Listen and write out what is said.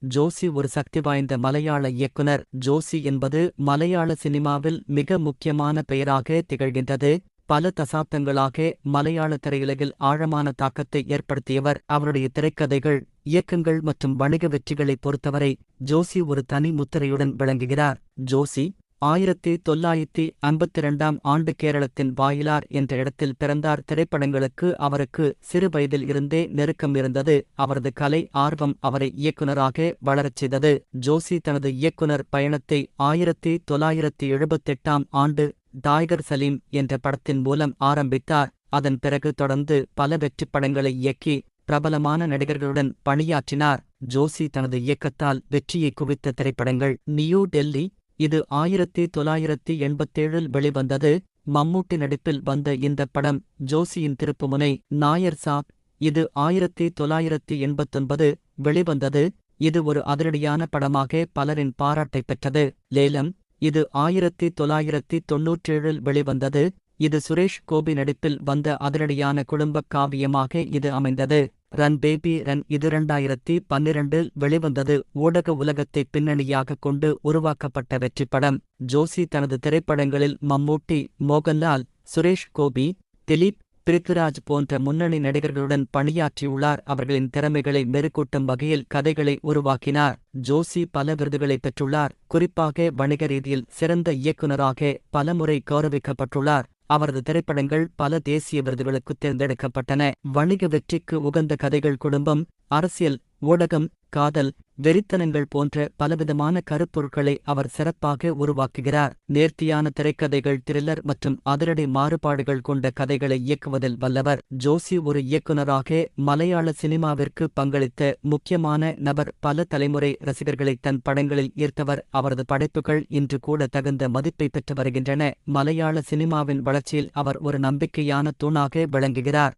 ஜோஷி ஒரு சக்தி வாய்ந்த மலையாள இயக்குனர். ஜோஷி என்பது மலையாள சினிமாவில் மிக முக்கியமான பெயராக திகழ்கின்றது. பல தசாப்தங்களாக மலையாள திரையுலகில் ஆழமான தாக்கத்தை ஏற்படுத்தியவர். அவருடைய திரைக்கதைகள், இயக்கங்கள் மற்றும் வணிக வெற்றிகளைப் பொறுத்தவரை ஜோஷி ஒரு தனி முத்திரையுடன் விளங்குகிறார். ஜோஷி 1952ஆம் ஆண்டு கேரளத்தின் வாயிலார் என்ற இடத்தில் பிறந்தார். திரைப்படங்களுக்கு அவருக்கு சிறு வயதில் இருந்தே நெருக்கம் இருந்தது. அவரது கலை ஆர்வம் அவரை இயக்குனராக வளரச் செய்தது. ஜோஷி தனது இயக்குனர் பயணத்தை 1978ஆம் ஆண்டு டைகர் சலீம் என்ற படத்தின் மூலம் ஆரம்பித்தார். அதன் பிறகு தொடர்ந்து பல வெற்றிப் படங்களை இயக்கி பிரபலமான நடிகர்களுடன் பணியாற்றினார். ஜோஷி தனது இயக்கத்தால் வெற்றியை குவித்த திரைப்படங்கள்: நியூ டெல்லி, இது 1987இல் வெளிவந்தது. மம்மூட்டி நடிப்பில் வந்த இந்த படம் ஜோஷியின் திருப்புமுனை. நாயர் சாப், இது 1989 வெளிவந்தது. இது ஒரு அதிரடியான படமாக பலரின் பாராட்டைப் பெற்றது. லேலம், இது 1997இல் வெளிவந்தது. இது சுரேஷ் கோபி நடிப்பில் வந்த அதிரடியான குடும்பக் காவியமாக இது அமைந்தது. ரன் பேபி ரன், இது 2012இல் வெளிவந்தது. ஊடக உலகத்தை பின்னணியாகக் கொண்டு உருவாக்கப்பட்ட வெற்றிப்படம். ஜோஷி தனது திரைப்படங்களில் மம்மூட்டி, மோகன்லால், சுரேஷ் கோபி, திலீப், பிருத்விராஜ் போன்ற முன்னணி நடிகர்களுடன் பணியாற்றியுள்ளார். அவர்களின் திறமைகளை மெருகூட்டும் வகையில் கதைகளை உருவாக்கினார். ஜோஷி பல விருதுகளைப் பெற்றுள்ளார். குறிப்பாக வணிக ரீதியில் சிறந்த இயக்குனராக பலமுறை கௌரவிக்கப்பட்டுள்ளார். அவரது திரைப்படங்கள் பல தேசிய விருதுகளுக்கு தேர்ந்தெடுக்கப்பட்டன. வணிக வெற்றிக்கு உகந்த கதைகள், குடும்பம், அரசியல், ஊடகம், காதல், வெறித்தனங்கள் போன்ற பலவிதமான கருப்பொருட்களை அவர் சிறப்பாக உருவாக்குகிறார். நேர்த்தியான திரைக்கதைகள், த்ரில்லர் மற்றும் அதிரடி மாறுபாடுகள் கொண்ட கதைகளை இயக்குவதில் வல்லவர். ஜோஷி ஒரு இயக்குனராக மலையாள சினிமாவிற்கு பங்களித்த முக்கியமான நபர். பல தலைமுறை ரசிகர்களை தன் படங்களில் ஈர்த்தவர். அவரது படைப்புகள் இன்று கூட தகுந்த மதிப்பை பெற்று வருகின்றன. மலையாள சினிமாவின் வளர்ச்சியில் அவர் ஒரு நம்பிக்கையான தூணாக விளங்குகிறார்.